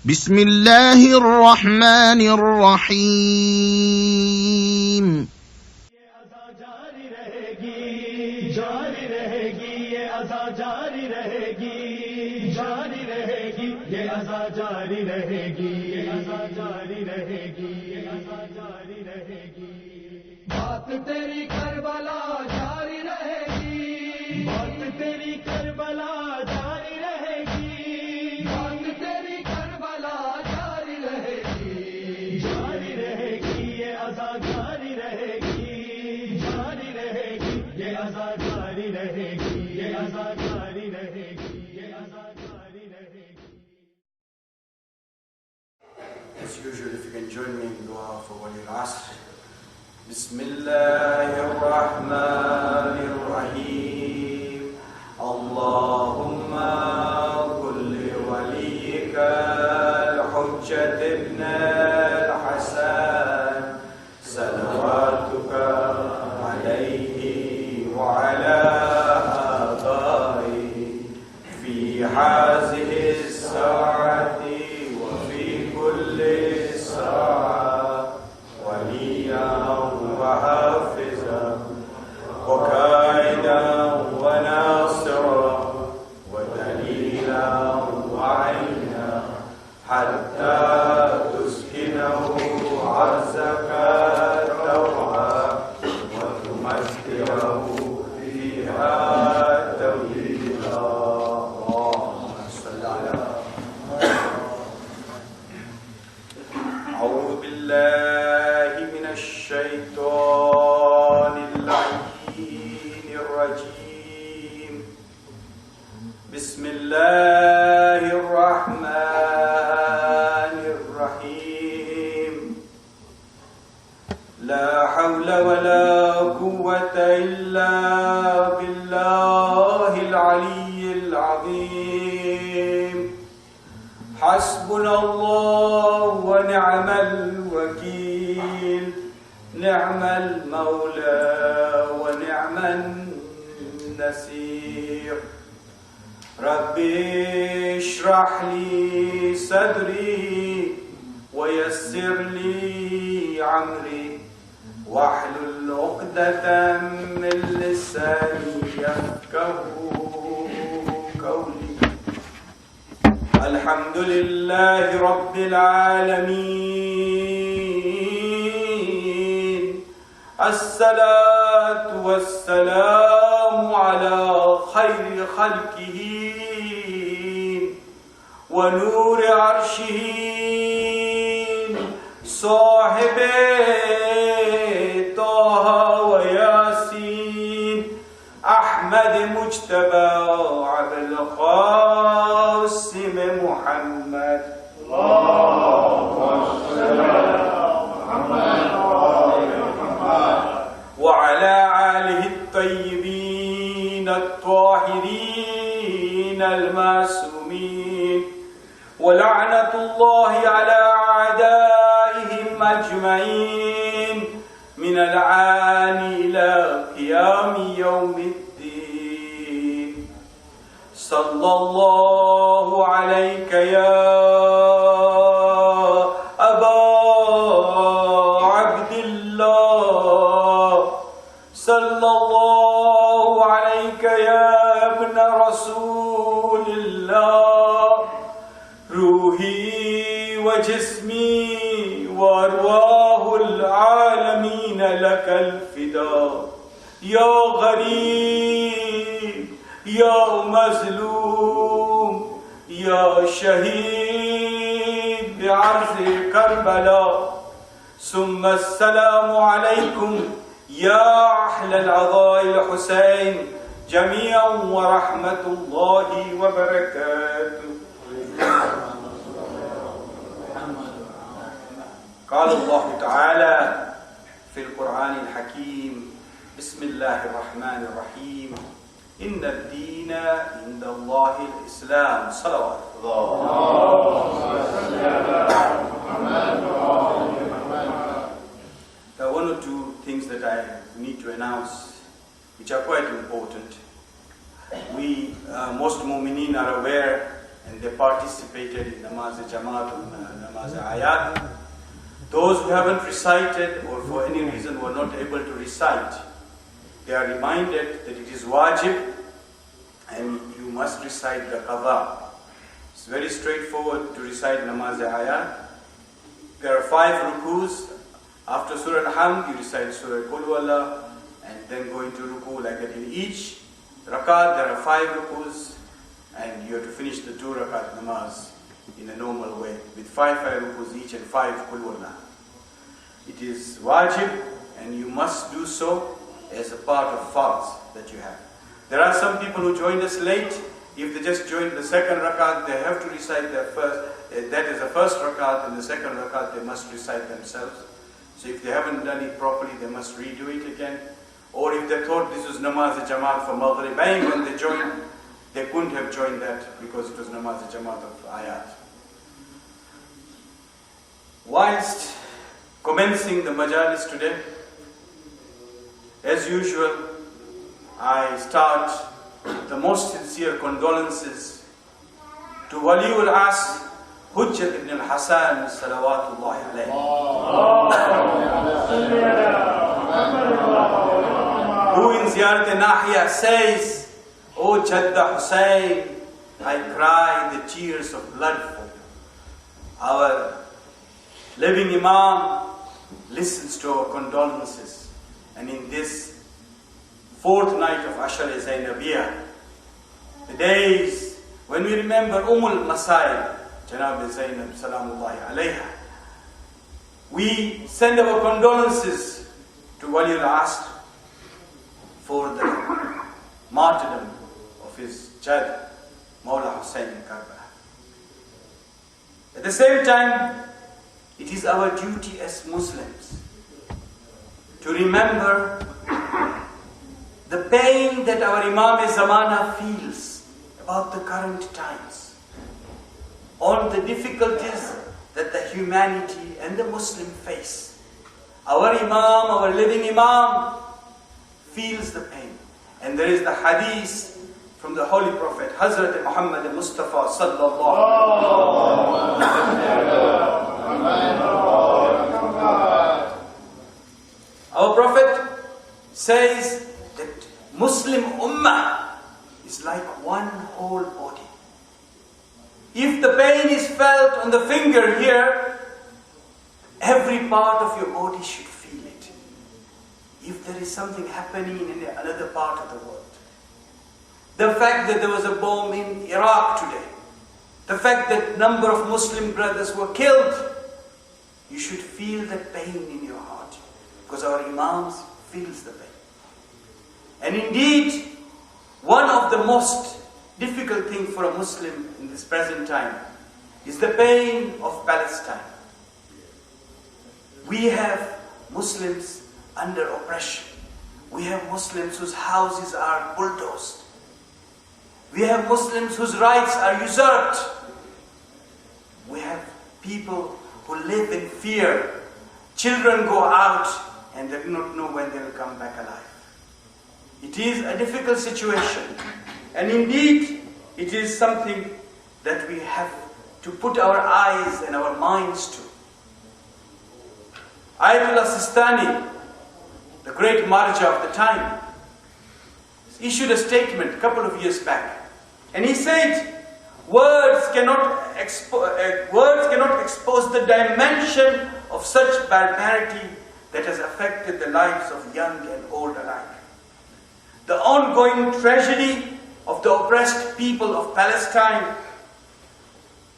بسم الله الرحمن الرحيم जारी रहेगी जारी रहेगी ये अज़ा जारी रहेगी जारी रहेगी ये अज़ा जारी रहेगी ये अज़ा जारी रहेगी ये अज़ा जारी रहेगी बात तेरी करबला जारी रहेगी बात तेरी करबला जारी रहेगी बात तेरी करबला जारी रहेगी ये अज़ा जारी रहेगी जारी रहेगी ये अज़ा जारी रहेगी ये अज़ा जारी रहेगी ये अज़ा जारी रहेगी. As usual, if you can join me in dua for Wali al-Asr. Bismillahirrahmanirrahim. Allahumma kulli waliyika al-hujjat ibn al-Hasan salawatuka alayhi wa ala abaihi fi hazihi as-sa'ati كل ساعة وليا وحافظا وكائدا وناصرا ودليلا وعينا حتى تسكنه عرزك توعا وتمسكره فيها تويلا. اللهم صل على أعوذ بالله من الشيطان اللعين الرجيم. بسم الله الرحمن الرحيم. لا حول ولا قوة إلا بالله العلي العظيم. حسبنا الله ونعم الوكيل نعم المولى ونعم النصير. ربي اشرح لي صدري ويسر لي عمري واحلل عقدة من لساني يفقهوا قولي. الحمد لله رب العالمين. الصلاة والسلام على خير خلقه ونور عرشه صاحب طه وياسين أحمد مجتبى عبد القاسم محمد. اللهم صل على محمد وعلى آله الطيبين الطاهرين المعصومين ولعنة الله على أعدائهم أجمعين من الآن إلى قيام يوم الدين. صلى الله عليك يا أبا عبد الله. صلى الله عليك يا ابن رسول الله. روحي وجسمي وأرواح العالمين لك الفداء. يا غريب يا مظلوم يا شهيد بعرض كربلاء. ثم السلام عليكم يا أهل العضاء الحسين جميعا ورحمة الله وبركاته. قال الله تعالى في القرآن الحكيم. بسم الله الرحمن الرحيم. إن الدين عند الله الإسلام. صلوات There are one or two things that I need to announce which are quite important. Most mu'mineen are aware and they participated in namaz-e-jamaat or namaz-e-ayat. Those who haven't recited or for any reason were not able to recite, they are reminded that it is wajib and you must recite the qadha. It's very straightforward to recite namaz-e-ayat. There are 5 rukus. After Surah Al-Hamd, you recite Surah Qul Huwallah and then go into ruku like that. In each rakat, there are 5 rukus and you have to finish the 2 rakat namaz in a normal way with 5 rukus each and 5 Qul Huwallah. It is wajib and you must do so as a part of farz that you have. There are some people who joined us late. If they just joined the 2nd rakat, they have to recite their first, that is the 1st rakat, and the 2nd rakat they must recite themselves. So if they haven't done it properly, they must redo it again. Or if they thought this was namaz-e-jamaat for Maghrib, when they joined, they couldn't have joined that because it was namaz-e-jamaat of ayat. Whilst commencing the majalis today, as usual, I start the most sincere condolences to Waliul Asr, Hujjat ibn al-Hasan, salawatullahi alayhi, who in Ziyarat-e-Nahiya says, "O Jadda Hussain, I cry the tears of blood for you." Our living Imam listens to our condolences, and in this 4th night of Ashara Zainabiyah, the days when we remember Masai, Janab Zainab Salamullahi alayha, we send our condolences to Wali al-Asr for the martyrdom of his Jad, Mawla Hussain in Karbala. At the same time, it is our duty as Muslims to remember the pain that our Imam-e-Zamana feels about the current times, on the difficulties that the humanity and the Muslim face. Our Imam, our living Imam, feels the pain. And there is the hadith from the Holy Prophet, Hazrat Muhammad Mustafa sallallahu alaihi wasallam. Our Prophet says that Muslim Ummah is like one whole body. If the pain is felt on the finger here, every part of your body should feel it. If there is something happening in another part of the world, the fact that there was a bomb in Iraq today, the fact that number of Muslim brothers were killed, you should feel that pain in your heart, because our Imams feels the pain. And indeed, one of the most difficult things for a Muslim in this present time is the pain of Palestine. We have Muslims under oppression. We have Muslims whose houses are bulldozed. We have Muslims whose rights are usurped. We have people who live in fear. Children go out and they do not know when they will come back alive. It is a difficult situation, and indeed it is something that we have to put our eyes and our minds to. Ayatollah Sistani, the great marja of the time, issued a statement a couple of years back, and he said, words cannot expose the dimension of such barbarity that has affected the lives of young and old alike. The ongoing tragedy of the oppressed people of Palestine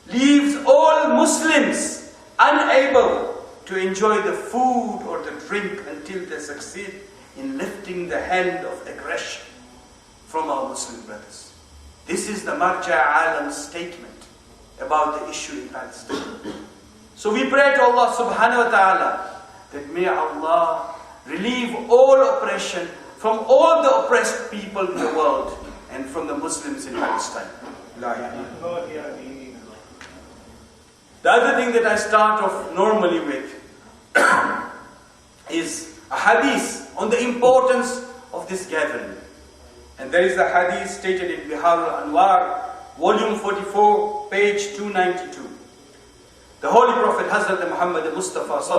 leaves all Muslims unable to enjoy the food or the drink until they succeed in lifting the hand of aggression from our Muslim brothers. This is the Marja Alam's statement about the issue in Palestine. So we pray to Allah subhanahu wa ta'ala that may Allah relieve all oppression from all the oppressed people in the world and from the Muslims in Palestine. The other thing that I start off normally with is a hadith on the importance of this gathering. And there is a hadith stated in Bihar al-Anwar, volume 44, page 292. The Holy Prophet Hazrat Muhammad Mustafa sallallahu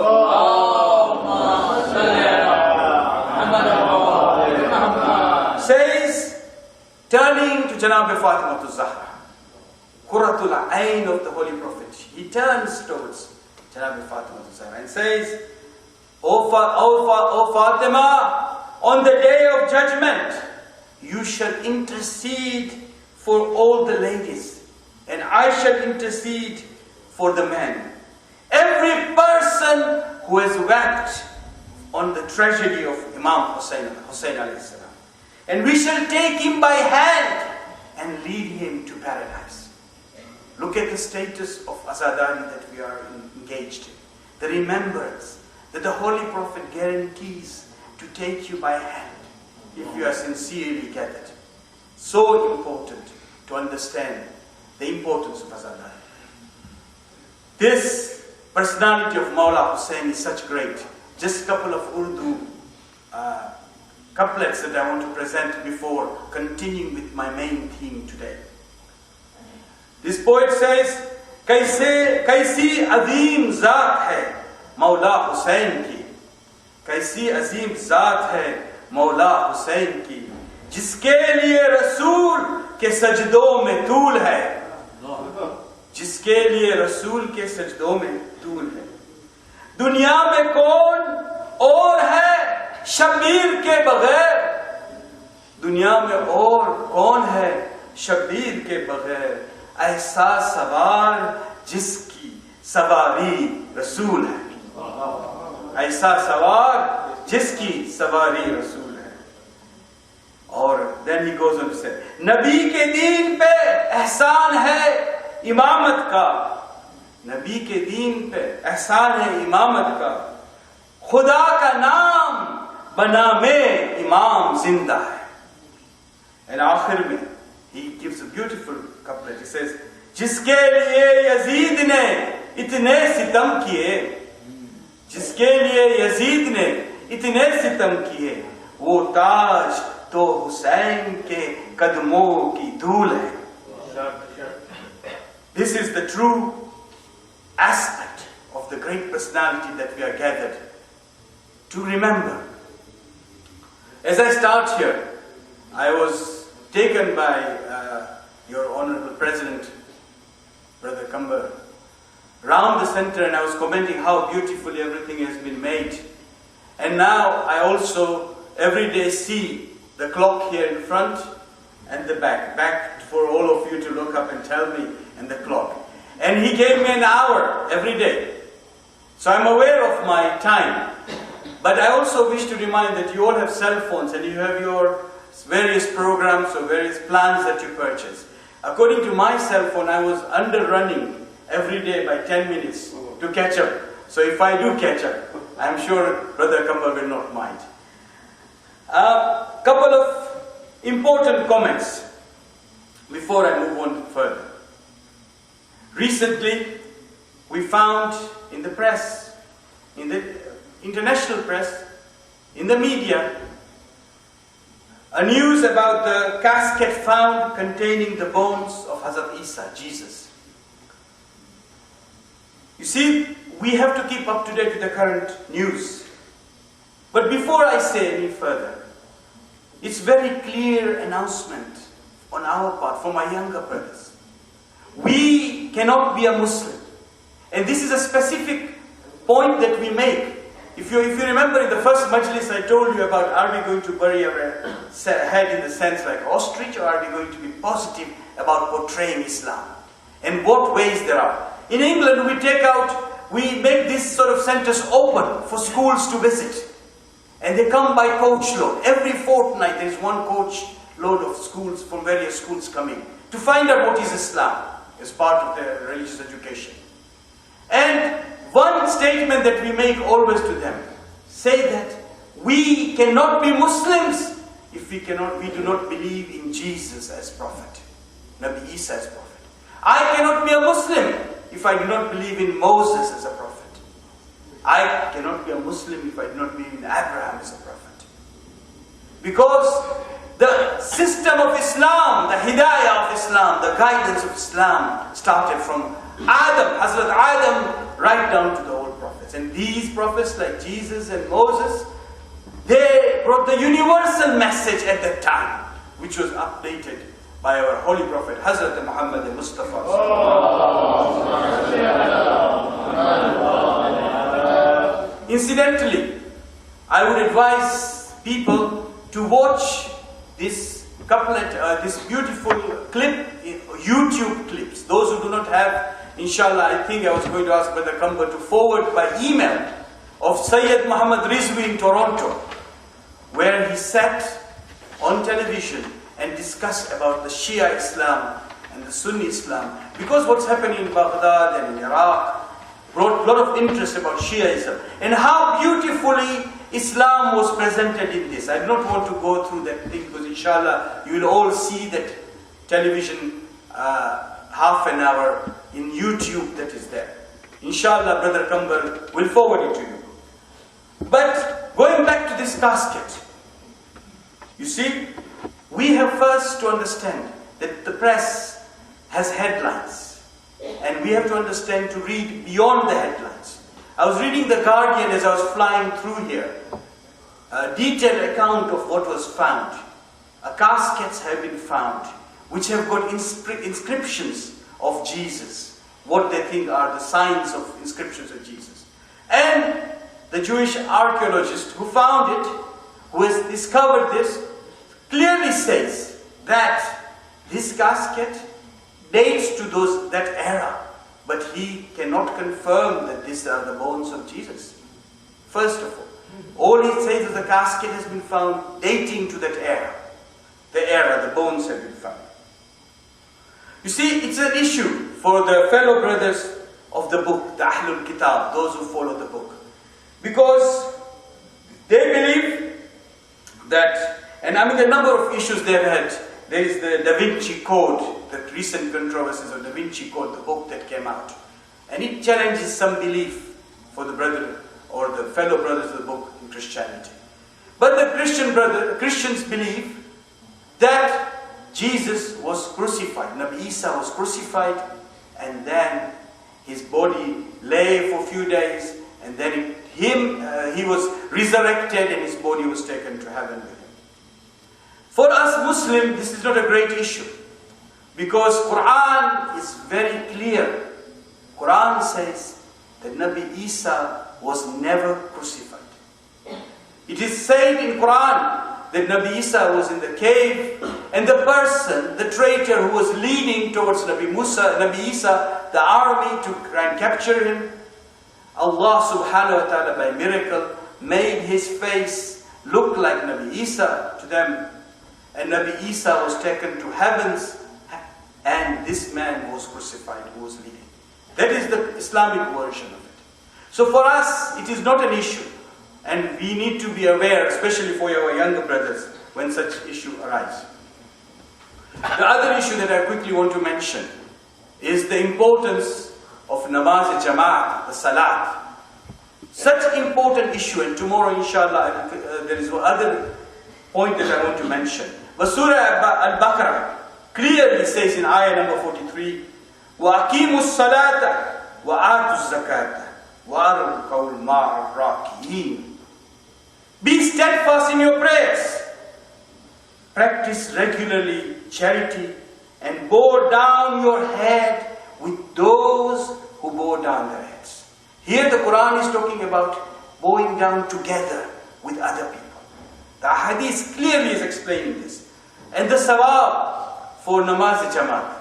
says, turning to Janab Fatima Zahra, Qurratul Ain of the Holy Prophet, he turns towards Janab Fatima Zahra and says, O Fatima, on the day of judgment, you shall intercede for all the ladies, and I shall intercede for the men. Every person who has wept on the tragedy of Imam Hussein alayhi salam, and we shall take him by hand and lead him to paradise. Look at the status of Azadari that we are engaged in. The remembrance that the Holy Prophet guarantees to take you by hand if you are sincerely gathered. So important to understand the importance of Azadari. This personality of Mawla Hussein is such great. Just a couple of Urdu couplets that I want to present before continuing with my main theme today. This poet says, Kaisi azim zaat hai Mawla Hussein ki, Kaisi azim zaat hai Mawla Hussein ki, जिसके लिए रसूल के सजदों में तूल है, जिसके लिए रसूल के सजदों में तूल है। दुनिया में कौन और है शबीर के बगैर, दुनिया में और कौन है शबीर के बगैर, ऐसा सवार जिसकी सवारी रसूल है, ऐसा सवार जिसकी सवारी रसूल है। और then he goes on to say, नबी के दीन पे एहसान है इमामत का, नबी के दीन पे एहसान है इमामत का, खुदा का नाम बना में इमाम जिंदा है। And आखिर में he gives a beautiful couplet. He says, जिसके लिए यजीद ने इतने सितम किए, जिसके लिए यजीद ने इतने सितम किए, वो ताज तो हुसैन के कदमों की धूल है। This is the true aspect of the great personality that we are gathered to remember. As I start here, I was taken by your Honorable President, Brother Kambar, round the center, and I was commenting how beautifully everything has been made. And now I also every day see the clock here in front and the back for all of you to look up and tell me, and the clock. And he gave me an hour every day. So I'm aware of my time. But I also wish to remind that you all have cell phones and you have your various programs or various plans that you purchase. According to my cell phone, I was underrunning every day by 10 minutes to catch up. So if I do catch up, I'm sure Brother Kamba will not mind. A couple of important comments before I move on further. Recently, we found in the press, in the international press, in the media, a news about the casket found containing the bones of Hazrat Isa, Jesus. You see, we have to keep up to date with the current news. But before I say any further, it's very clear announcement on our part, from our younger brothers. We cannot be a Muslim. And this is a specific point that we make. If you remember in the first majlis I told you about, are we going to bury our head in the sense like ostrich, or are we going to be positive about portraying Islam? And what ways there are. In England we make these sort of centers open for schools to visit. And they come by coach load. Every fortnight there is one coach load of schools from various schools coming to find out what is Islam as part of their religious education. And one statement that we make always to them, say that we cannot be Muslims if we do not believe in Jesus as prophet, Nabi Isa as prophet. I cannot be a Muslim if I do not believe in Moses as a prophet. I cannot be a Muslim if I do not believe in Abraham as a prophet. Because the system of Islam, the hidayah of Islam, the guidance of Islam started from Adam, Hazrat Adam, right down to the old prophets. And these prophets like Jesus and Moses, they brought the universal message at that time, which was updated by our holy prophet, Hazrat Muhammad Mustafa. Incidentally, I would advise people to watch this couplet, this beautiful clip, YouTube clips. Those who do not have, inshallah, I think I was going to ask Brother Kamba to forward by email of Sayyid Muhammad Rizvi in Toronto, where he sat on television and discussed about the Shia Islam and the Sunni Islam. Because what's happening in Baghdad and in Iraq brought a lot of interest about Shiaism and how beautifully Islam was presented in this. I do not want to go through that thing because inshallah you will all see that television half an hour in YouTube that is there. Inshallah Brother Kambal will forward it to you. But going back to this casket, you see, we have first to understand that the press has headlines. And we have to understand to read beyond the headlines. I was reading The Guardian as I was flying through here. A detailed account of what was found. Caskets have been found which have got inscriptions of Jesus. What they think are the signs of inscriptions of Jesus. And the Jewish archaeologist who found it, who has discovered this, clearly says that this casket dates to that era, but he cannot confirm that these are the bones of Jesus. First of all he says is the casket has been found dating to that era. The bones have been found. You see, it's an issue for the fellow brothers of the book, the Ahlul Kitab, those who follow the book. Because they believe that, and I mean the number of issues they've had. There is the Da Vinci Code, the recent controversies of Da Vinci Code, the book that came out. And it challenges some belief for the brethren or the fellow brothers of the book in Christianity. But the Christians believe that Jesus was crucified. Nabi Isa was crucified and then his body lay for a few days and then he was resurrected and his body was taken to heaven with him. For us Muslims, this is not a great issue because Quran is very clear. Quran says that Nabi Isa was never crucified. It is said in Quran that Nabi Isa was in the cave and the person, the traitor who was leading towards Nabi Isa, the army to try and capture him, Allah subhanahu wa ta'ala by miracle made his face look like Nabi Isa to them. And Nabi Isa was taken to heavens and this man was crucified who was leading. That is the Islamic version of it. So for us, it is not an issue. And we need to be aware, especially for our younger brothers, when such issue arises. The other issue that I quickly want to mention is the importance of namaz jama'at, the salat. Such important issue, and tomorrow inshallah there is one other point that I want to mention. But Surah Al-Baqarah clearly says in ayah number 43, وَأَقِيمُوا الصَّلَاةَ وَآتُوا الزَّكَاةَ وَأَرْكَوْا مَعَ الرَّاكِعِينَ. Be steadfast in your prayers. Practice regularly charity and bow down your head with those who bow down their heads. Here the Quran is talking about bowing down together with other people. The hadith clearly is explaining this. And the sawab for namaz jamaat.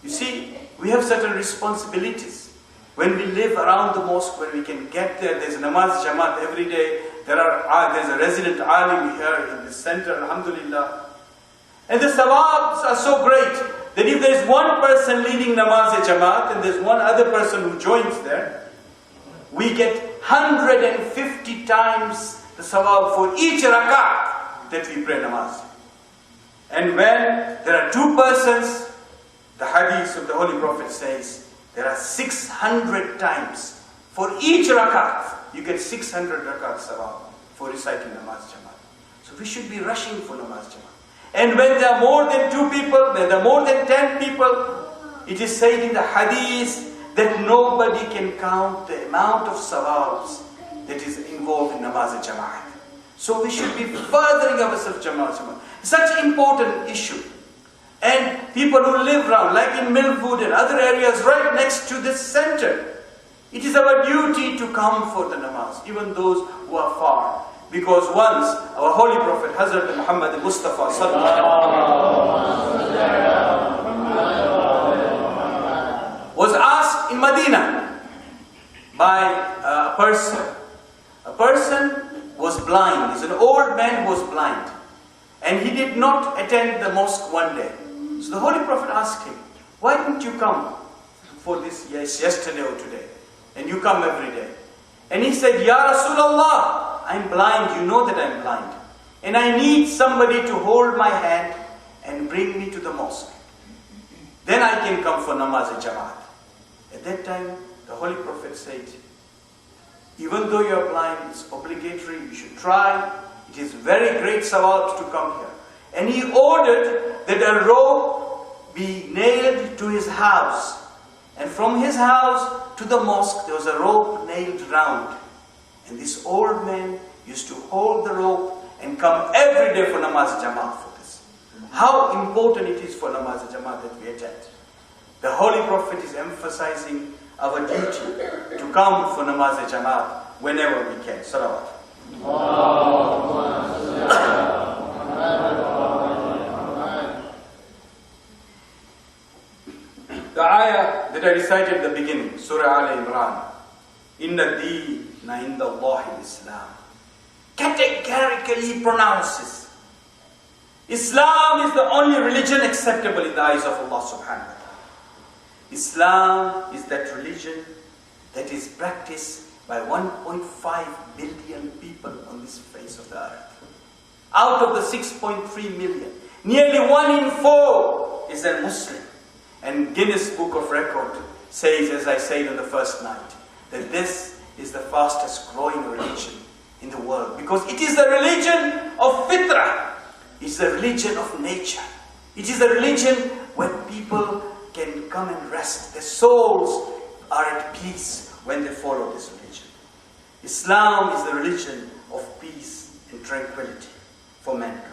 You see, we have certain responsibilities. When we live around the mosque, when we can get there, there's namaz jamaat every day. There's a resident alim here in the center, alhamdulillah. And the sawabs are so great that if there is one person leading namaz jamaat and there's one other person who joins there, we get 150 times the sawab for each rakat that we pray namaz. And when there are two persons, the hadith of the Holy Prophet says, there are 600 times for each rakat. You get 600 rakat sawab for reciting namaz jamaat. So we should be rushing for namaz jamaat. And when there are more than 2 people, when there are more than 10 people, it is said in the hadith that nobody can count the amount of sawabs that is involved in namaz al-jama'at. So we should be furthering ourselves jama'at. Such important issue. And people who live around, like in Millwood and other areas right next to this center, it is our duty to come for the namaz, even those who are far. Because once our holy prophet Hazrat Muhammad Mustafa was asked in Medina by a person. A person was blind. He's an old man who was blind. And he did not attend the mosque one day. So the holy prophet asked him, why didn't you come for this yesterday or today? And you come every day. And he said, Ya Rasulullah, I'm blind, you know that I'm blind. And I need somebody to hold my hand and bring me to the mosque. Then I can come for namaz al-jama'at. At that time, the Holy Prophet said, even though you are blind, it's obligatory, you should try. It is very great sawab to come here. And he ordered that a rope be nailed to his house. And from his house to the mosque, there was a rope nailed round. And this old man used to hold the rope and come every day for namaz jama'at for this. How important it is for namaz jama'at that we attend. The Holy Prophet is emphasizing our duty to come for namaz jama'at whenever we can. Salawat. The ayah that I recited at the beginning, Surah Al-Imran, Inna deena inda Allahi Islam, categorically pronounces Islam is the only religion acceptable in the eyes of Allah subhanahu wa ta'ala. Islam is that religion that is practiced by 1.5 billion people on this face of the earth. Out of the 6.3 million, nearly 1 in 4 is a Muslim. And Guinness Book of Record says, as I said on the first night, that this is the fastest growing religion in the world. Because it is the religion of fitrah. It's the religion of nature. It is the religion where people can come and rest. Their souls are at peace when they follow this religion. Islam is the religion of peace and tranquility for mankind.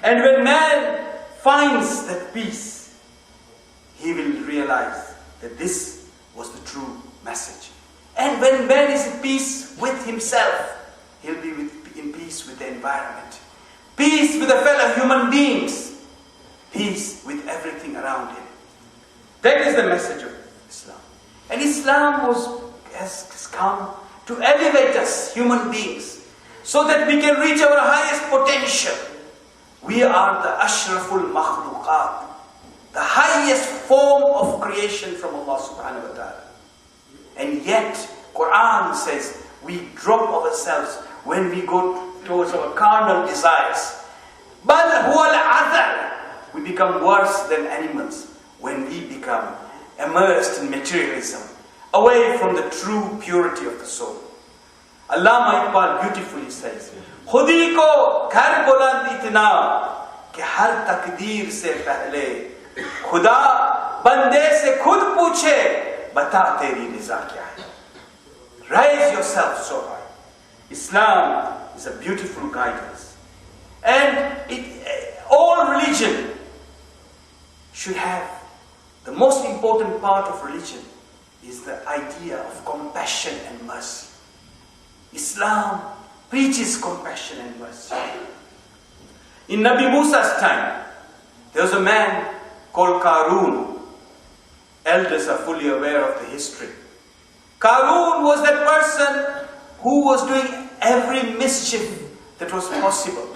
And when man finds that peace, he will realize that this was the true message. And when man is in peace with himself, he'll be in peace with the environment, peace with the fellow human beings, peace with everything around him. That is the message of Islam. And Islam has come to elevate us, human beings, so that we can reach our highest potential. We are the ashraful makhluqat, the highest form of creation from Allah subhanahu wa ta'ala. And yet, Quran says, we drop ourselves when we go towards our carnal desires. But we become worse than animals when we become immersed in materialism, away from the true purity of the soul. Allama Iqbal beautifully says, Khudi ko ghar buland itna ke har takdeer se pehle Khuda bande se khud puche bata teri riza kya hai. Raise yourself so high. Islam is a beautiful guidance. And all religion should have, the most important part of religion is the idea of compassion and mercy. Islam preaches compassion and mercy. In Nabi Musa's time, there was a man called Qarun. Elders are fully aware of the history. Qarun was that person who was doing every mischief that was possible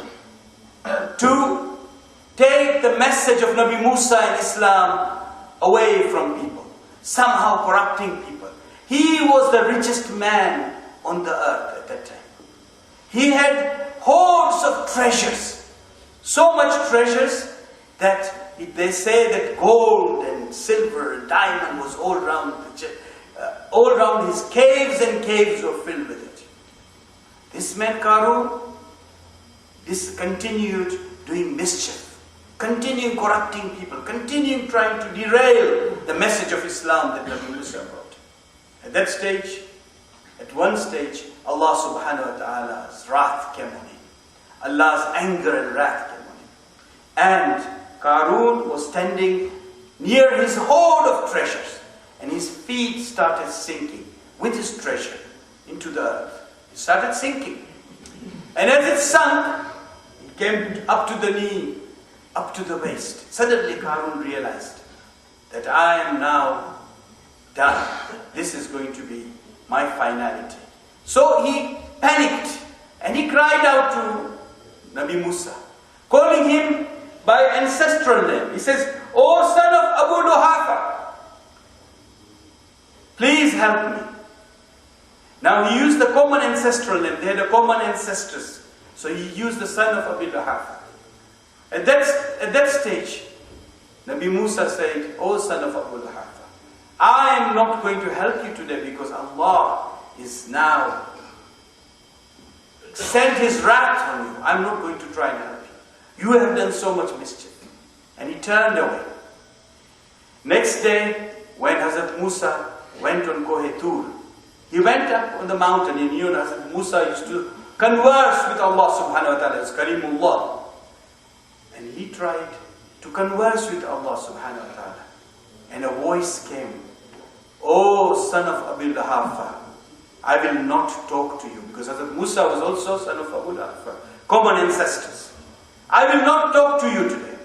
to take the message of Nabi Musa and Islam away from people, somehow corrupting people. He was the richest man on the earth at that time. He had hordes of treasures, so much treasures that they say that gold and silver and diamond was all around his caves, and caves were filled with it. This man Qarun continued doing mischief. continuing corrupting people, continuing trying to derail the message of Islam that Nabi Musa brought. At that stage, at one stage, Allah subhanahu wa ta'ala's wrath came on him. Allah's anger and wrath came on him. And Qarun was standing near his hoard of treasures, and his feet started sinking with his treasure into the earth. It started sinking. And as it sunk, it came up to the knee, up to the waist. Suddenly Qarun realized that I am now done. This is going to be my finality. So he panicked and he cried out to Nabi Musa, calling him by ancestral name. He says, "O son of Abu Luhafa, please help me." Now he used the common ancestral name. They had a common ancestors. So he used the son of Abu Luhafa. At that stage, Nabi Musa said, "O son of Abu Luhafa, I am not going to help you today because Allah is now sent his wrath on you. I'm not going to try and help you. You have done so much mischief." And he turned away. Next day, when Hazrat Musa went on Kohe Tur, he went up on the mountain. And you know, Hazrat Musa used to converse with Allah subhanahu wa ta'ala, as Karimullah. And he tried to converse with Allah subhanahu wa ta'ala. And a voice came, "O son of Abu Luhafa, I will not talk to you." Because Hazrat Musa was also son of Abu Luhafa, common ancestors. "I will not talk to you today."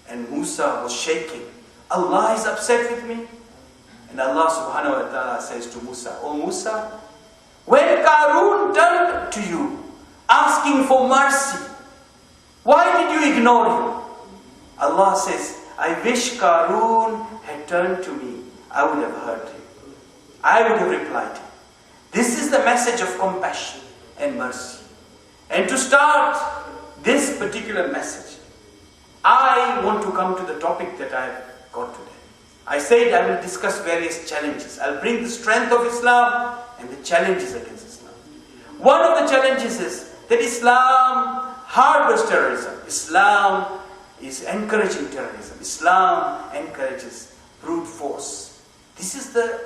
And Musa was shaking. Allah is upset with me. And Allah subhanahu wa ta'ala says to Musa, "O Musa, when Qarun turned to you, asking for mercy, why did you ignore him?" Allah says, "I wish Qarun had turned to me. I would have heard him. I would have replied him." This is the message of compassion and mercy. And to start this particular message, I want to come to the topic that I've got today. I said I will discuss various challenges. I'll bring the strength of Islam and the challenges against Islam. One of the challenges is that Islam harbors terrorism. Islam is encouraging terrorism. Islam encourages brute force. This is the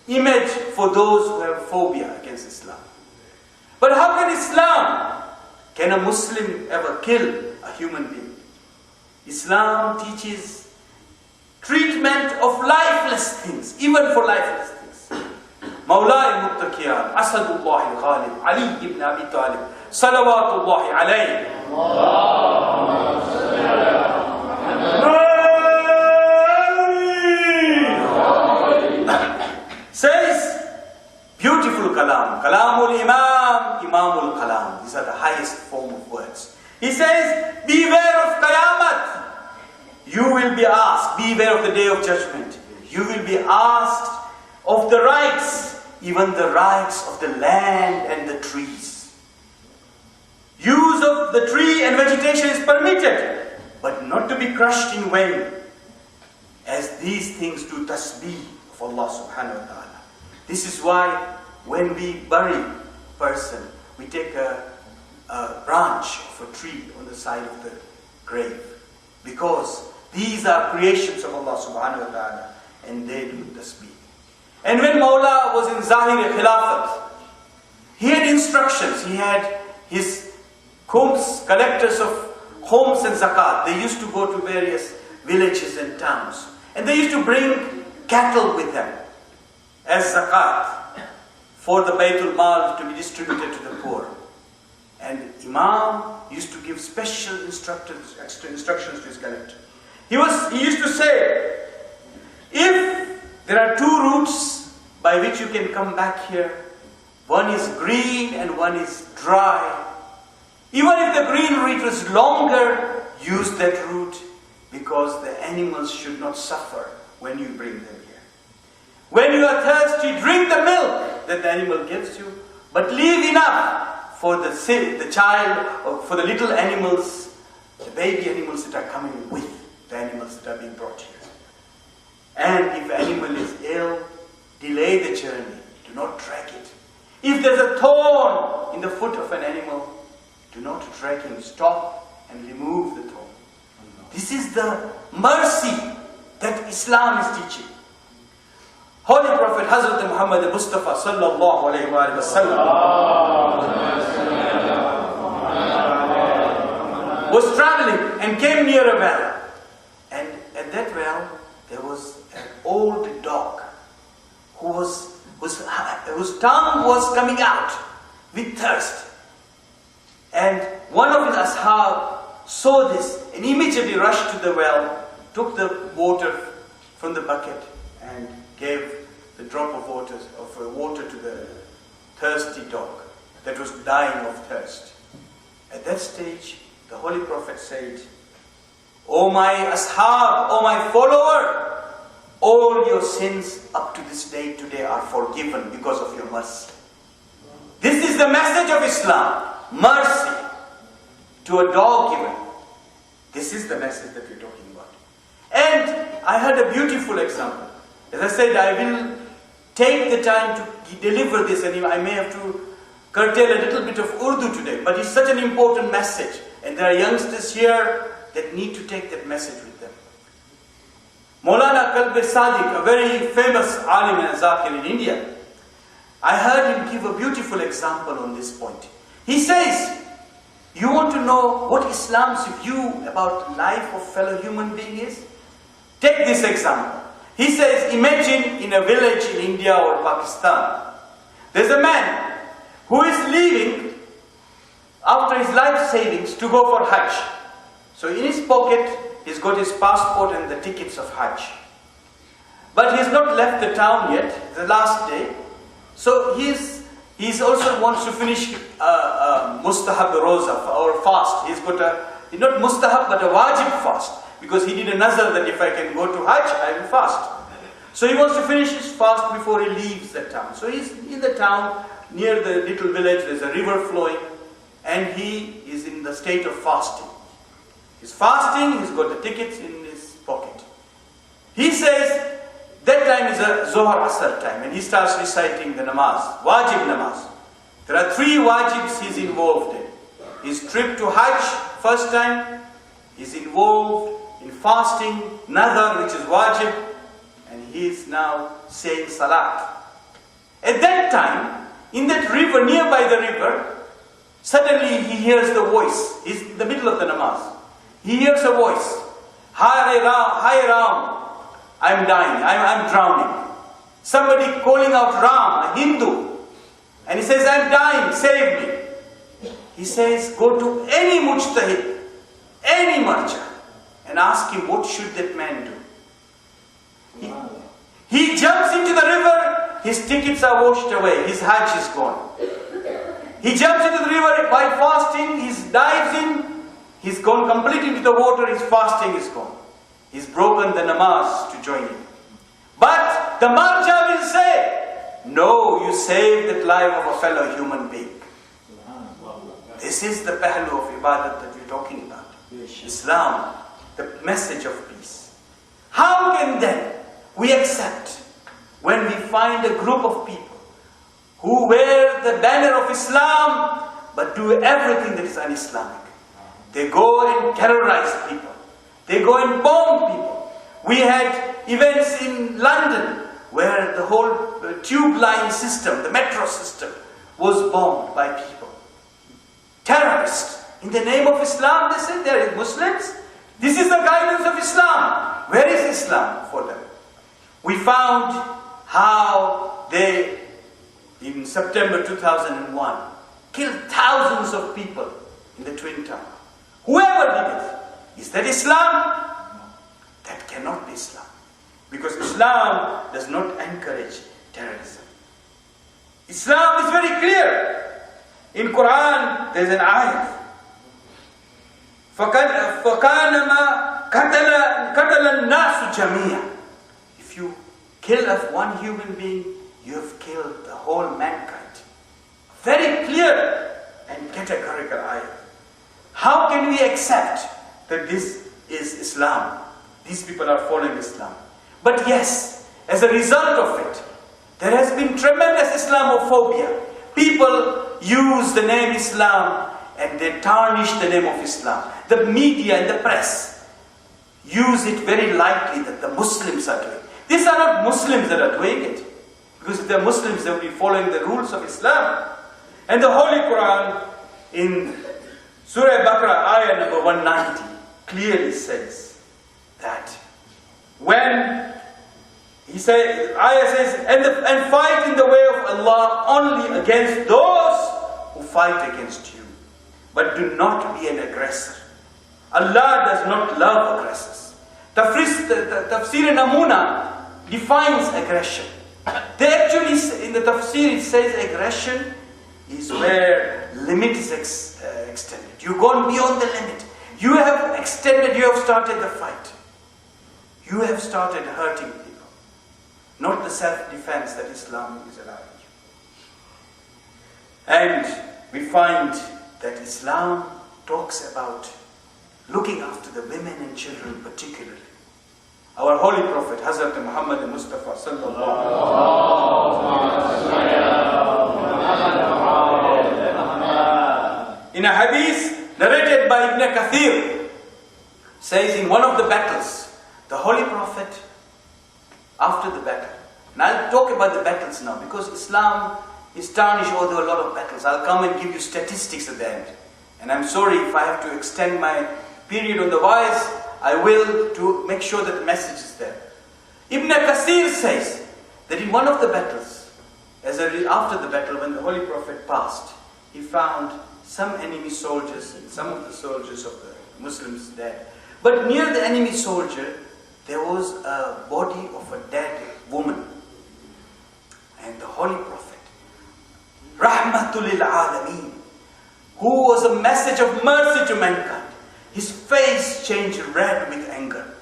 image for those who have phobia against Islam. But how can a Muslim ever kill a human being? Islam teaches treatment of lifeless things, even for lifeless things. Mawla al-Muttaqiyan, Asadullah al-Ghalib, Ali ibn Abi Talib, Salawatullah alayhi. Says, beautiful kalam, kalamul imam, imamul kalam. These are the highest form of words. He says, beware of qayamat. You will be asked, beware of the day of judgment. You will be asked of the rights, even the rights of the land and the trees. Use of the tree and vegetation is permitted, but not to be crushed in vain, as these things do tasbih of Allah subhanahu wa ta'ala. This is why when we bury a person, we take a branch of a tree on the side of the grave, because these are creations of Allah subhanahu wa ta'ala, and they do tasbih. And when Mawla was in Zahir Khilafat, he had instructions. He had his collectors of homes and zakat. They used to go to various villages and towns, and they used to bring cattle with them as zakat for the Baytul Mal to be distributed to the poor. And Imam used to give special instructions to his collector. He used to say, if there are two routes by which you can come back here, one is green and one is dry. Even if the green route is longer, use that route, because the animals should not suffer when you bring them here. When you are thirsty, drink the milk that the animal gives you, but leave enough for the child, or for the little animals, the baby animals that are coming with the animals that are being brought here. And if the animal is ill, delay the journey. Do not drag it. If there's a thorn in the foot of an animal, do not drag him. Stop and remove the thorn. This is the mercy that Islam is teaching. Holy Prophet Hazrat Muhammad Mustafa sallallahu alayhi wa sallam was traveling and came near a well. And at that well, there was an old dog whose tongue was coming out with thirst. And one of his ashab saw this and immediately rushed to the well, took the water from the bucket and gave the drop of water to the thirsty dog that was dying of thirst. At that stage, the Holy Prophet said, "O my ashab, O my follower, all your sins up to this day today are forgiven because of your mercy." This is the message of Islam. Mercy to a dog given. This is the message that we're talking about. And I had a beautiful example. As I said, I will take the time to deliver this, and I may have to curtail a little bit of Urdu today, but it's such an important message. And there are youngsters here that need to take that message with them. Maulana Kalb Sadiq, a very famous alim and zakir in India, I heard him give a beautiful example on this point. He says, you want to know what Islam's view about life of fellow human being is? Take this example. He says, imagine in a village in India or Pakistan, there's a man who is leaving after his life savings to go for Hajj. So in his pocket, he's got his passport and the tickets of Hajj. But he's not left the town yet, the last day. So he's also wants to finish mustahab roza or fast. He's got not mustahab but a wajib fast. Because he did a nazar that if I can go to Hajj, I will fast. So he wants to finish his fast before he leaves the town. So he's in the town, near the little village, there's a river flowing, and he is in the state of fasting. He's fasting, he's got the tickets in his pocket. He says, that time is a Zohar Asr time, and he starts reciting the namaz, wajib namaz. There are 3 wajibs he's involved in. His trip to Hajj, first time, he's involved in fasting, nazar, which is wajib, and he is now saying salat. At that time, in that river, nearby the river, suddenly he hears the voice. He's in the middle of the namaz. He hears a voice. Hi Ram, I'm dying, I'm drowning. Somebody calling out Ram, a Hindu. And he says, I'm dying, save me. He says, go to any mujtahid, any marja, and ask him, what should that man do? He jumps into the river, his tickets are washed away, his Hajj is gone. He jumps into the river while fasting, he dives in, he's gone completely into the water, his fasting is gone. He's broken the namaz to join him. But the marja will say, no, you saved the life of a fellow human being. This is the pehlu of ibadat that we're talking about. Islam, the message of peace. How can then we accept when we find a group of people who wear the banner of Islam but do everything that is un-Islamic? They go and terrorize people. They go and bomb people. We had events in London where the whole tube line system, the metro system, was bombed by people. Terrorists. In the name of Islam, they say they are Muslims. This is the guidance of Islam. Where is Islam for them? We found how they, in September 2001, killed thousands of people in the Twin Towers. Whoever did it, is that Islam? That cannot be Islam. Because Islam does not encourage terrorism. Islam is very clear. In Quran, there is an ayah. فَكَانَمَا قَتَلَ النَّاسُ جَمِيعًا. If you kill one human being, you have killed the whole mankind. Very clear and categorical ayah. How can we accept that this is Islam? These people are following Islam. But yes, as a result of it, there has been tremendous Islamophobia. People use the name Islam and they tarnish the name of Islam. The media and the press use it very lightly that the Muslims are doing. These are not Muslims that are doing it. Because if they're Muslims, they will be following the rules of Islam. And the Holy Quran in Surah Baqarah, ayah number 190, clearly says that when ayah says, and fight in the way of Allah only against those who fight against you. But do not be an aggressor. Allah does not love aggressors. Tafsir Namuna defines aggression. They actually, in the tafsir, it says aggression is where limit is extended. You've gone beyond the limit. You have extended, you have started the fight. You have started hurting people. Not the self-defense that Islam is allowing you. And we find that Islam talks about looking after the women and children particularly. Our Holy Prophet, Hazrat Muhammad Mustafa sallallahu in a hadith narrated by Ibn Kathir, says in one of the battles, the Holy Prophet, after the battle, and I'll talk about the battles now because Islam is tarnished over a lot of battles. I'll come and give you statistics at the end. And I'm sorry if I have to extend my period on the wise, I will, to make sure that the message is there. Ibn Kathir says that in one of the battles, after the battle when the Holy Prophet passed, he found some enemy soldiers and some of the soldiers of the Muslims dead. But near the enemy soldier, there was a body of a dead woman. And the Holy Prophet, Rahmatul lil Alameen, who was a message of mercy to mankind, his face changed red with anger.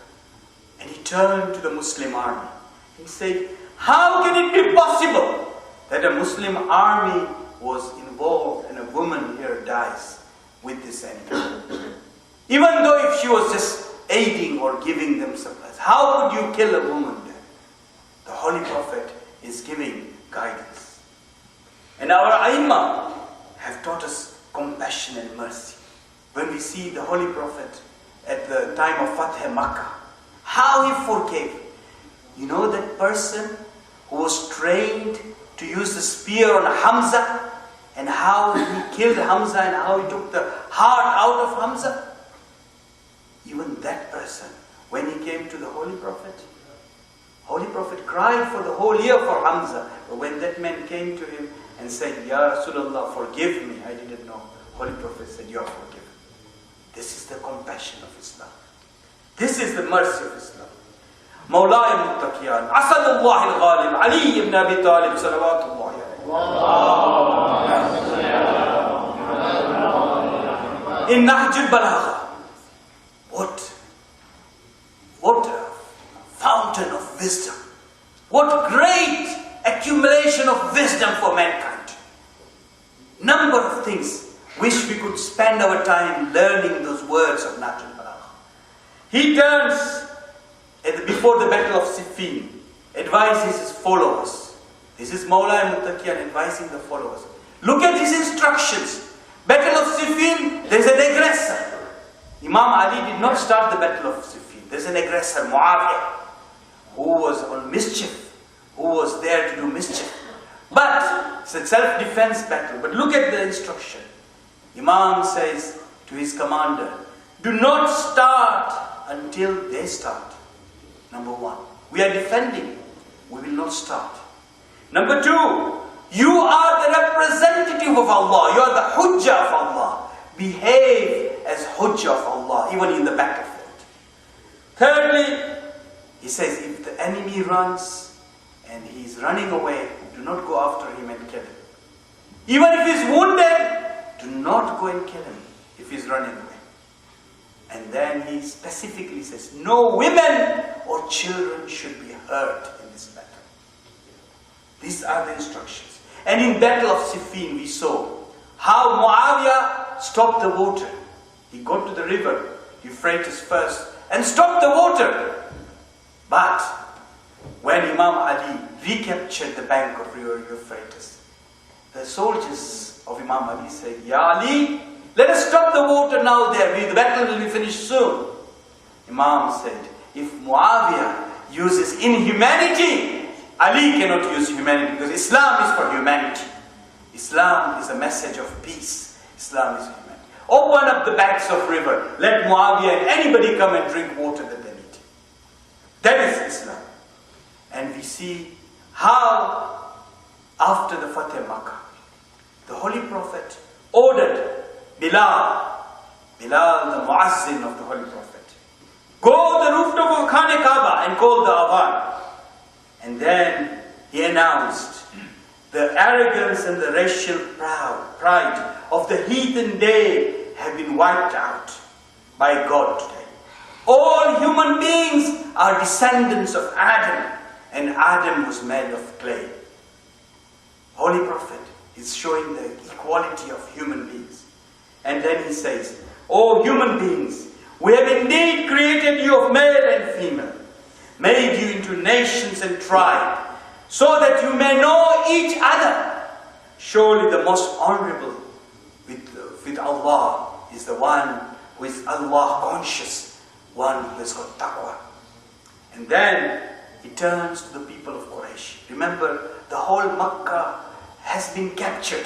And he turned to the Muslim army. He said, how can it be possible that a Muslim army was involved and a woman here dies with this enemy? Even though if she was just aiding or giving them supplies, how could you kill a woman there? The Holy Prophet is giving guidance. And our Aimma have taught us compassion and mercy. When we see the Holy Prophet at the time of Fateh Makkah, how he forgave. You know that person who was trained to use the spear on Hamza, and how he killed Hamza and how he took the heart out of Hamza? Even that person, when he came to the Holy Prophet cried for the whole year for Hamza. But when that man came to him and said, Ya Rasulullah, forgive me, I didn't know. Holy Prophet said, you are forgiven. This is the compassion of Islam. This is the mercy of Islam. Mawlaya Muttaqiyan, Asadullah al-Ghalib, Ali ibn Abi Talib, salawatullah alayhi. In Nahj al-Balagha, what a fountain of wisdom. What great accumulation of wisdom for mankind. Number of things. Wish we could spend our time learning those words of Nahj al-Balagha. He turns, before the battle of Siffin, advises his followers. This is Mawla Muttaqiyan advising the followers. Look at his instructions. Battle of Siffin, there is an aggressor. Imam Ali did not start the battle of Siffin. There is an aggressor, Muawiyah, who was on mischief, who was there to do mischief. But it's a self-defense battle. But look at the instruction. Imam says to his commander, do not start until they start. Number one, we are defending. We will not start. Number two, you are the representative of Allah. You are the Hujjah of Allah. Behave as Hujjah of Allah, even in the battlefield. Thirdly, he says, if the enemy runs and he is running away, do not go after him and kill him. Even if he is wounded, do not go and kill him if he is running away. And then he specifically says, no women or children should be hurt in this battle. These are the instructions. And in battle of Siffin we saw how Muawiyah stopped the water. He got to the river, Euphrates first, and stopped the water. But when Imam Ali recaptured the bank of river Euphrates, the soldiers of Imam Ali said, Ya Ali, let us stop the water now there. The battle will be finished soon. Imam said, if Muawiyah uses inhumanity, Ali cannot use humanity, because Islam is for humanity. Islam is a message of peace. Islam is humanity. Open up the banks of river. Let Muawiyah and anybody come and drink water that they need. That is Islam. And we see how after the Fateh Makkah, the Holy Prophet ordered Bilal, the Muazzin of the Holy Prophet, go on the rooftop of Khane Kaaba and call the Adhan. And then he announced, the arrogance and the racial pride of the heathen day have been wiped out by God today. All human beings are descendants of Adam, and Adam was made of clay. Holy Prophet is showing the equality of human beings. And then he says, O human beings, we have indeed created you of male and female, made you into nations and tribes, so that you may know each other. Surely the most honorable with Allah is the one who is Allah conscious, one who has got taqwa. And then he turns to the people of Quraysh. Remember, the whole Makkah has been captured.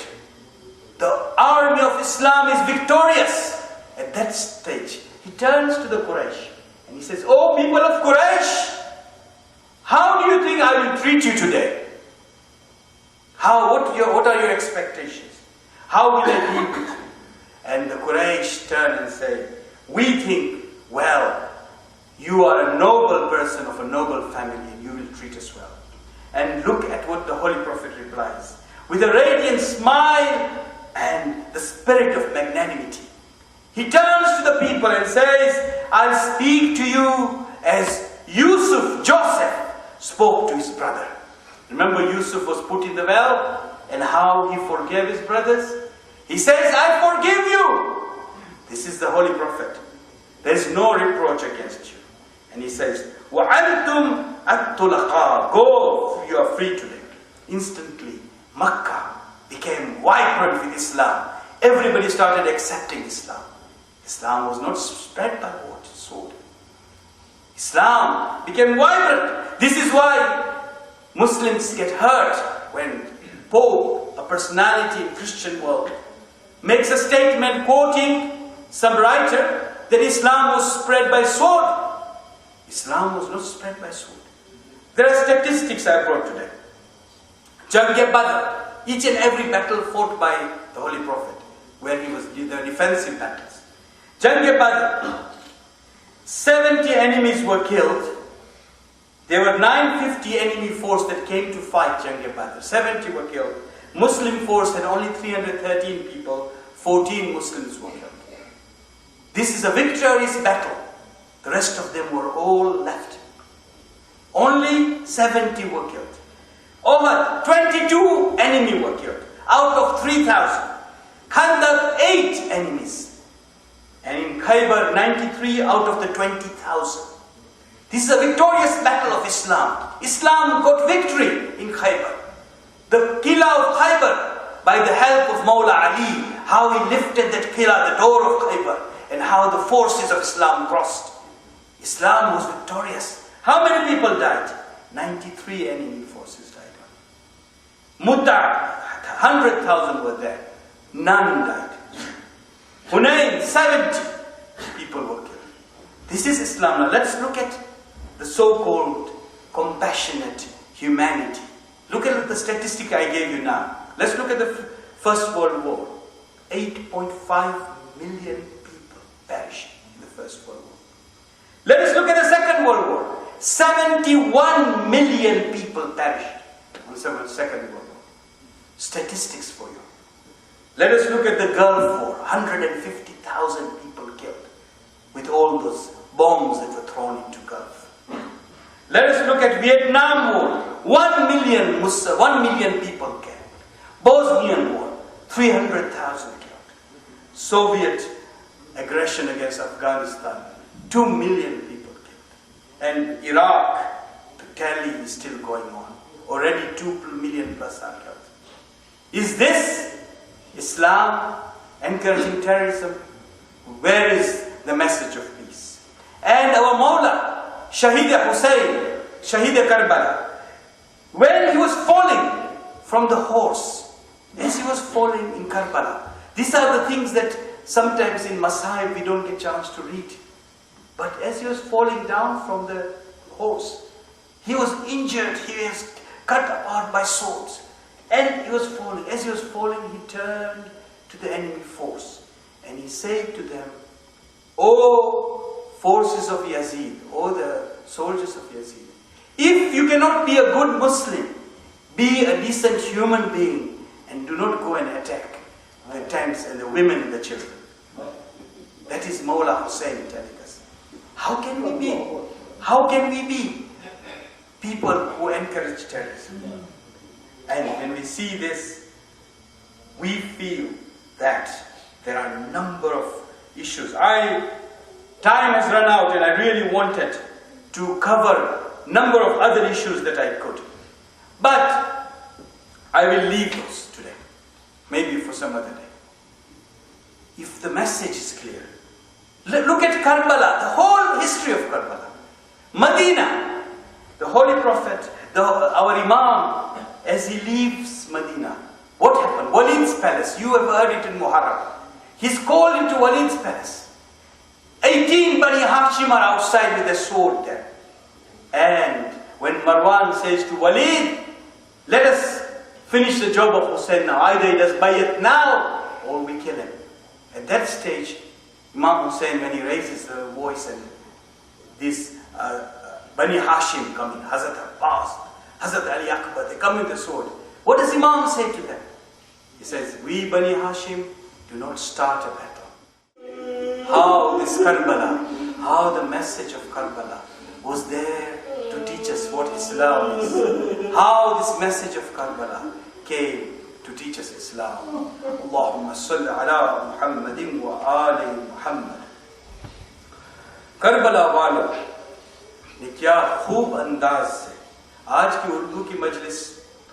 The army of Islam is victorious. At that stage, he turns to the Quraysh and he says, "Oh people of Quraysh, how do you think I will treat you today? What are your expectations? How will I deal with you?" And the Quraysh turn and say, "We think, well, you are a noble person of a noble family and you will treat us well." And look at what the Holy Prophet replies. With a radiant smile and the spirit of magnanimity, he turns to the people and says, "I'll speak to you as Joseph spoke to his brother." Remember, Yusuf was put in the well and how he forgave his brothers? He says, "I forgive you." This is the Holy Prophet. There is no reproach against you. And he says, وَأَنْتُمْ الطُّلَقَاء, go, you are free today. Instantly, Makkah became vibrant with Islam. Everybody started accepting Islam. Islam was not spread by sword. Islam became vibrant. This is why Muslims get hurt when Pope, a personality in Christian world, makes a statement quoting some writer that Islam was spread by sword. Islam was not spread by sword. There are statistics I brought today. Jang-e-Badr, each and every battle fought by the Holy Prophet, where he was the defensive battles. Jang-e-Badr, 70 enemies were killed. There were 950 enemy force that came to fight Jang-e-Badr. 70 were killed. Muslim force had only 313 people. 14 Muslims were killed. This is a victorious battle. The rest of them were all left. Only 70 were killed. Over 22 enemy were killed out of 3,000. Khandaq 8 enemies. And in Khaybar 93 out of the 20,000. This is a victorious battle of Islam. Islam got victory in Khaybar. The Qila of Khaybar, by the help of Mawla Ali, how he lifted that Qila, the door of Khaybar, and how the forces of Islam crossed. Islam was victorious. How many people died? 93 enemy forces died. Muta, 100,000 were there. None died. Hunayn, 70 people were killed. This is Islam. Now let's look at the so-called compassionate humanity. Look at the statistic I gave you now. Let's look at the First World War. 8.5 million people perished in the First World War. Let us look at the Second World War. 71 million people perished in the Second World War. Statistics for you. Let us look at the Gulf War. 150,000 people killed with all those bombs that were thrown into Gulf. Let us look at Vietnam War. 1 million people killed. Bosnian War. 300,000 killed. Soviet aggression against Afghanistan. 2 million people killed. And Iraq, the tally is still going on. Already 2 million plus are killed. Is this Islam encouraging terrorism? Where is the message of peace? And our Mawla, Shaheed Hussain, Shaheed Karbala, when he was falling from the horse, as he was falling in Karbala, these are the things that sometimes in Masahib we don't get chance to read. But as he was falling down from the horse, he was injured, he was cut apart by swords. And he was falling. As he was falling, he turned to the enemy force. And he said to them, "O forces of Yazid, O the soldiers of Yazid, if you cannot be a good Muslim, be a decent human being and do not go and attack the tents and the women and the children." That is Mawla Hussain telling us. How can we be people who encourage terrorism? And when we see this, we feel that there are a number of issues. Time has run out and I really wanted to cover a number of other issues that I could. But I will leave those today, maybe for some other day. If the message is clear, look at Karbala, the whole history of Karbala. Medina, the Holy Prophet, our Imam, as he leaves Medina, what happened? Walid's palace, you have heard it in Muharram. He's called into Walid's palace. 18 Bani Hashim are outside with a sword there. And when Marwan says to Walid, "Let us finish the job of Hussein now. Either he does bayat now or we kill him." At that stage, Imam Hussein, when he raises the voice and these Bani Hashim come in, Hazrat Abbas, Hazrat Ali Akbar, they come with the sword. What does Imam say to them? He says, "We Bani Hashim do not start a battle." How this Karbala, how the message of Karbala was there to teach us what Islam is. How this message of Karbala came to teach us Islam. Allahumma salli ala Muhammadin wa ali Muhammad. Karbala والوں نے کیا خوب انداز سے، آج کی اردو کی مجلس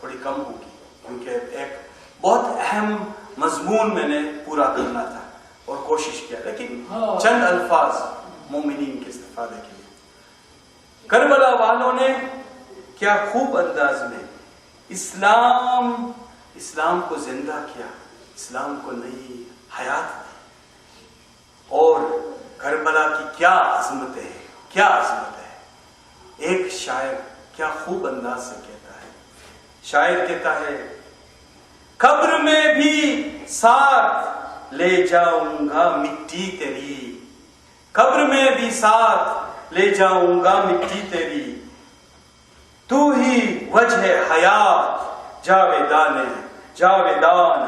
تھوڑی کم ہوگی کیونکہ ایک بہت اہم مضمون میں نے پورا کرنا تھا اور کوشش کیا، لیکن چند الفاظ مومنین کے استفادے کے لیے. کربلا والوں نے کیا خوب انداز میں اسلام کو زندہ کیا، اسلام کو نئی حیات دی. اور کربلا کی کیا عظمت ہے، کیا عظمت ہے. ایک شاعر کیا خوب انداز سے کہتا ہے، شاعر کہتا ہے، قبر میں بھی ساتھ لے جاؤں گا مٹی تیری، قبر میں بھی ساتھ لے جاؤں گا مٹی تیری، تو ہی وجہ حیات جاویدان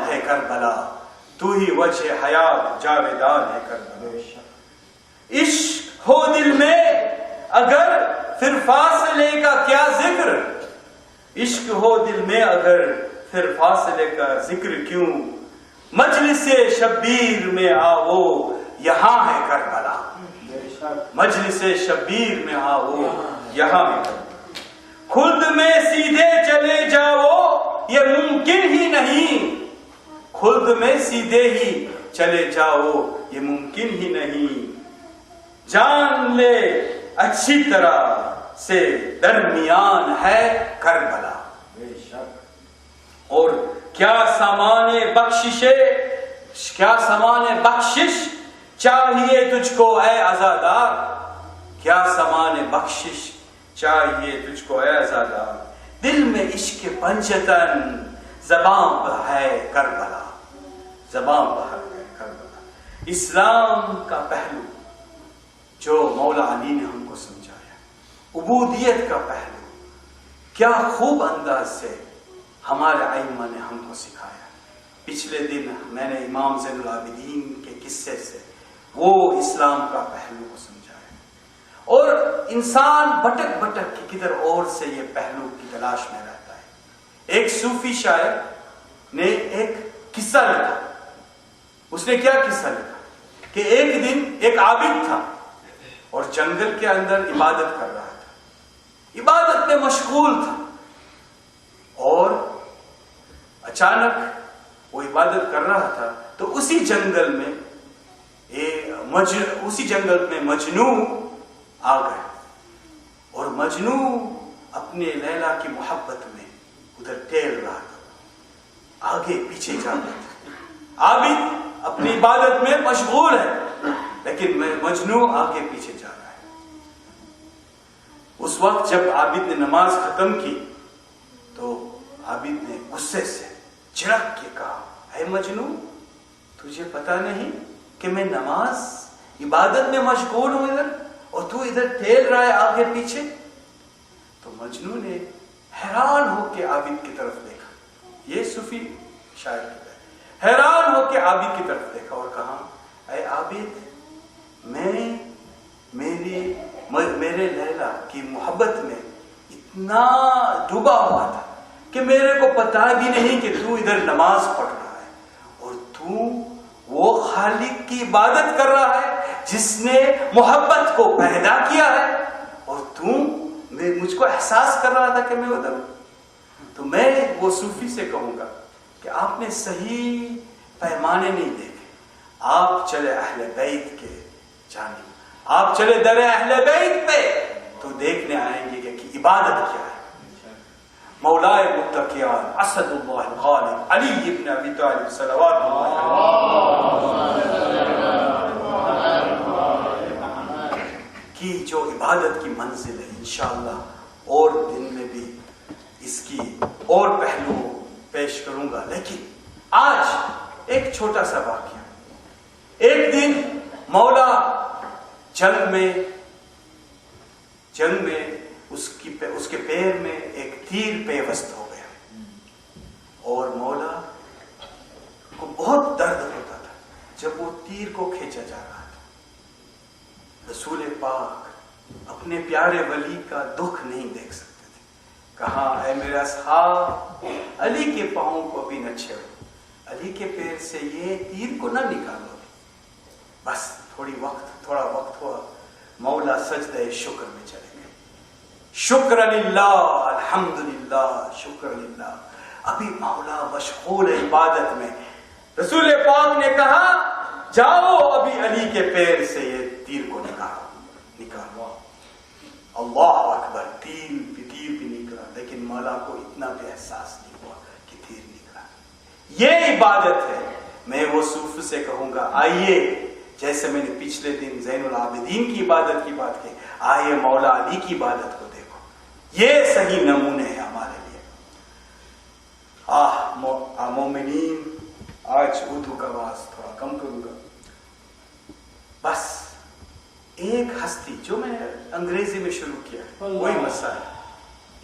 ہے کربلا، تو ہی وجہ حیات جاویدان ہے کربلا. عشق ہو دل میں اگر پھر فاصلے کا کیا ذکر، عشق ہو دل میں اگر پھر فاصلے کا ذکر کیوں، مجلس شبیر میں آؤ یہاں ہے کربلا، مجلس شبیر میں آؤ یہاں ہے کربلا. خلد میں سیدھے چلے جاؤ یہ ممکن ہی نہیں، خلد میں سیدھے ہی چلے جاؤ یہ ممکن ہی نہیں، جان لے اچھی طرح سے درمیان ہے کربلا. اور کیا سامان بخشش چاہیے تجھ کو اے عزادار، کیا سامان بخشش چاہیے تجھ کو اے عزادار، دل میں عشق پنجتن زباں پر ہے کربلا، زباں پر ہے کربلا. اسلام کا پہلو جو مولا علی نے ہم کو سمجھایا، عبودیت کا پہلو کیا خوب انداز سے ہمارے ائمہ نے ہم کو سکھایا. پچھلے دن میں نے امام زین العابدین کے قصے سے وہ اسلام کا پہلو کو سمجھایا. اور انسان بھٹک بھٹک کے کدھر اور سے یہ پہلو کی تلاش میں رہتا ہے. ایک صوفی شاعر نے ایک قصہ لکھا. اس نے کیا قصہ لکھا کہ ایک دن ایک عابد تھا اور جنگل کے اندر عبادت کر رہا تھا، عبادت میں مشغول تھا، اور اچانک وہ عبادت کر رہا تھا تو اسی جنگل میں مجنو آ گئے اور مجنو اپنے لیلا کی محبت میں ادھر ٹہل رہا تھا، آگے پیچھے جاتا تھا۔ عابد اپنی عبادت میں مشغول ہے لیکن مجنو آگے پیچھے جا رہا ہے۔ اس وقت جب عابد نے نماز ختم کی تو عابد نے غصے سے چڑک کے کہا، اے مجنو، تجھے پتا نہیں کہ میں نماز عبادت میں مشغول ہوں ادھر اور تو ادھر ٹہل رہا ہے آگے پیچھے؟ تو مجنو نے حیران ہو کے عابد کی طرف دیکھا، یہ صوفی شاعر کی طرف حیران ہو کے عابد کی طرف دیکھا اور کہا، اے عابد، میں میرے لیلا کی محبت میں اتنا ڈوبا ہوا تھا کہ میرے کو پتا بھی نہیں کہ تو ادھر نماز پڑھ رہا ہے اور تو وہ خالق کی عبادت کر رہا ہے جس نے محبت کو پیدا کیا ہے، اور مجھ کو احساس کر رہا تھا کہ میں ادھر ہوں۔ تو میں وہ صوفی سے کہوں گا کہ آپ نے صحیح پیمانے نہیں دیکھے، آپ چلے اہل بیت کے جانب، آپ چلے در اہل بیت پہ تو دیکھنے آئیں گے کہ عبادت کیا ہے۔ مولائے متقیان اسد اللہ الغالب علی ابن ابی طالب صلوات کی جو عبادت کی منزل ہے، انشاءاللہ اور دن میں بھی اس کی اور پہلو پیش کروں گا، لیکن آج ایک چھوٹا سا واقعہ۔ ایک دن مولا جنگ میں اس کے پیر میں ایک تیر پیوست ہو گیا اور مولا کو بہت درد ہوتا تھا جب وہ تیر کو کھینچا جا رہا تھا۔ رسول پاک اپنے پیارے ولی کا دکھ نہیں دیکھ سکتے تھے، کہا، اے میرے اصحاب، علی کے پاؤں کو بھی نہ چھیڑو، علی کے پیر سے یہ تیر کو نہ نکالو۔ بس تھوڑا وقت ہوا، مولا سجدہ شکر میں چلے گئے۔ شکر للہ، الحمدللہ، شکر للہ۔ ابھی مولا مشغول عبادت میں، رسول پاک نے کہا، جاؤ ابھی علی کے پیر سے یہ تیر کو نکالو۔ اللہ اکبر، تیر بھی نکلا، لیکن مولا کو اتنا بھی احساس نہیں ہوا کہ تیر نکلا۔ یہ عبادت ہے۔ میں وہ صوفی سے کہوں گا، آئیے، جیسے میں نے پچھلے دن زین العابدین کی عبادت کی بات کی، آئیے مولا علی کی عبادت کو دیکھو، یہ صحیح نمونے ہیں ہمارے لیے۔ مومنین، آج اردو کا آواز تھوڑا کم کروں گا۔ بس ایک ہستی جو میں نے انگریزی میں شروع کیا ہے، وہی مسئلہ ہے۔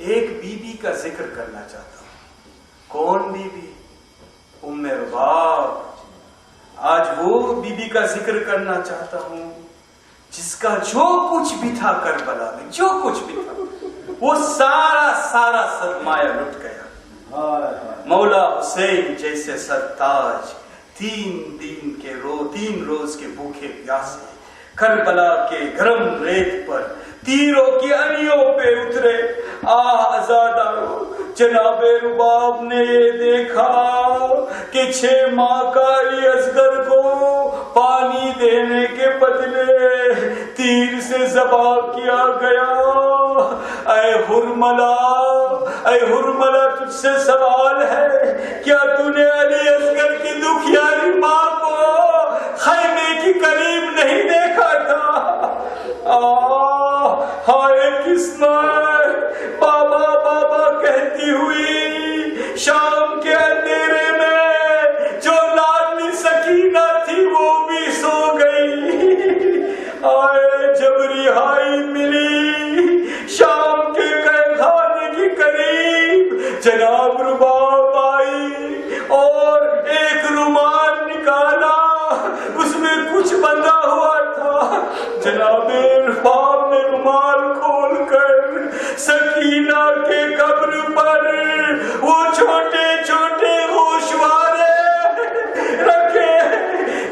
ایک بی بی کا ذکر کرنا چاہتا ہوں۔ کون بی بی؟ ام رباب۔ آج وہ بی بی کا ذکر کرنا چاہتا ہوں جس کا جو کچھ بھی تھا کربلا میں، جو کچھ بھی تھا، وہ سارا سرمایہ لٹ گیا۔ مولا حسین جیسے سرتاج تین روز کے بھوکے پیاسے کربلا کے گرم ریت پر تیروں کی انیوں پہ اترے۔ عزادارو، جناب رباب نے یہ دیکھا کہ 6 ماہ کا علی اصغر کو پانی دینے کے بدلے تیر سے ذبح کیا گیا۔ اے ہرملا، تجھ سے سوال ہے، کیا تو نے علی اصغر کی دکھیاری ماں کو خیمے کی قریب نہیں دیکھا تھا؟ ہائے قسمت، بابا کہتی ہوئی شام کے اندھیرے میں جو لاڈلی سکینہ تھی وہ بھی سو گئی۔ آئے جب رہائی ملی شام کے قید خانے کے قریب، جناب رباب آئی اور ایک رومال نکالا، اس میں کچھ بندھا ہوا تھا۔ جناب رباب نے رومال کھول کر سکینہ کے قبر پر وہ چھوٹے گوشوارے رکھے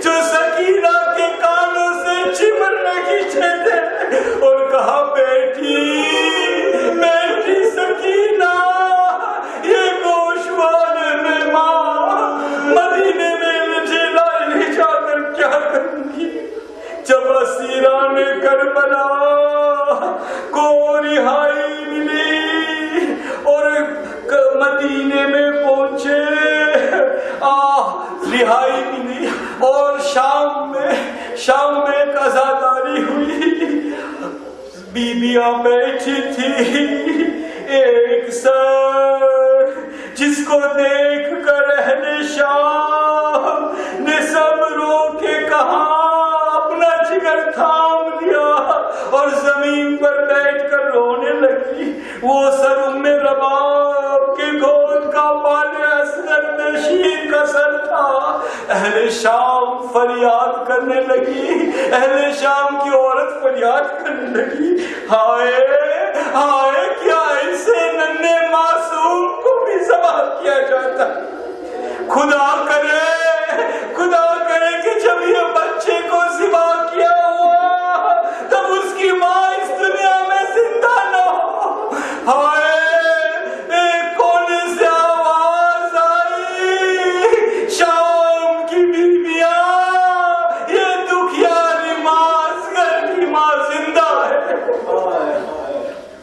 جو سکینہ کے کانوں سے چمڑ کھینچے تھے، اور کہا، بیٹی سکینہ، یہ گوشوارے میں ماں مدینے میں مجھے لے جا کر کیا کروں گی؟ جب اسیران کربلا مدینے میں پہنچے، رہائی ملی، اور شام میں ایک عزاداری ہوئی، بیویاں بیٹھی تھی، ایک سر جس کو دیکھ کر اہل شام نے سب رو کے کہا، اپنا جگر تھام لیا اور زمین پر بیٹھ کر رونے لگی۔ وہ سر ام رباب کے گود کا بال اصغر نشین کا سر تھا۔ اہل شام فریاد کرنے لگی، اہل شام کی عورت فریاد کرنے لگی، ہائے ہائے کیا ایسے ننھے معصوم کو بھی ذبح کیا جاتا؟ خدا کرے کہ جب یہ بچے کو ذبح کیا ہوا تب اس کی ماں اس دنیا میں زندہ نہ ہو۔ ہائے کونے سے آواز آئی، شام کی بیویاں، یہ دکھیاری ماں اصغر کی ماں زندہ ہے۔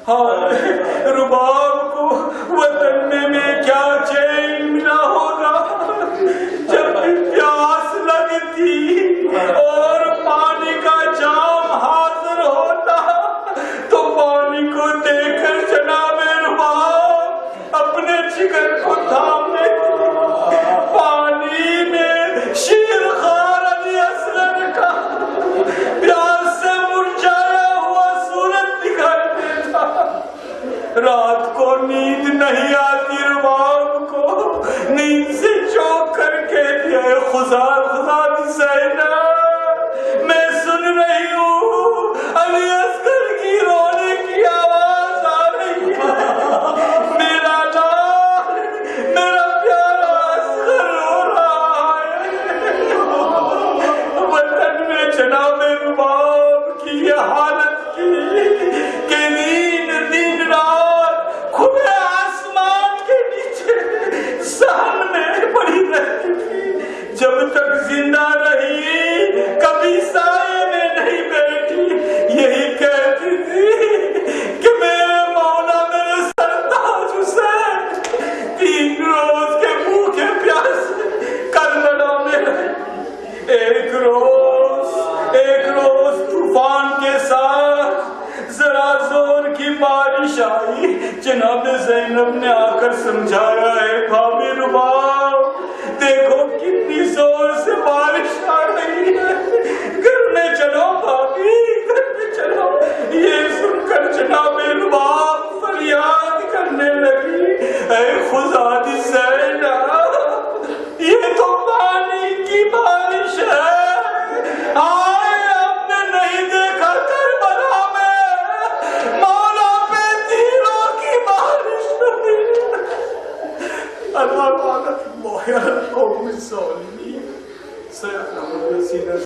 ہائے رباب کو وطن میں کیا چین ملا ہوگا جب بھی پیاس لگتی اور پانی کا جام حاضر ہوتا تو پانی کو دیکھ کر جناب رباب اپنے جگر کو تھام لیتی۔ پانی میں شیر خوار علی اصغر کا پیاس سے مرجھایا ہوا صورت دکھائی دیتا۔ رات کو نیند نہیں آتی رباب کو، نیند سے چوک کر کہتی ہے، خدا زینب میں سن رہی ہوں علی اصغر کی رونے کی آواز آ رہی ہے، میرا لال، میرا پیارا اصغر رو رہا ہے۔ وطن میں جناب رباب کی یہ حالت کی کہ دن رات کھلے آسمان کے نیچے سامنے پڑی رہتی تھی، جب تک زندہ رہی کبھی سائے میں نہیں بیٹھی، یہی کہتی تھی کہ میرے مولا میرے سرتاج حسین 3 روز کے بھوکے پیاسے کربلا میں رہے۔ ایک روز طوفان کے ساتھ ذرا زور کی بارش آئی، جناب زینب نے آ کر سمجھایا، ہے بھابھی رباب دیکھو کتنی زور سے بارش آ رہی ہے، گھر میں چلو بھابھی، گھر میں چلو۔ یہ سن کر جناب رباب فریاد کرنے لگی، اے خدا دی زینب یہ تو پانی کی بارش ہے، آئے آپ نے نہیں دیکھا کربلا میں مولا پہ تیروں کی بارش ہوئی۔ اللہ لعنت اللہ علی القوم الظالمین۔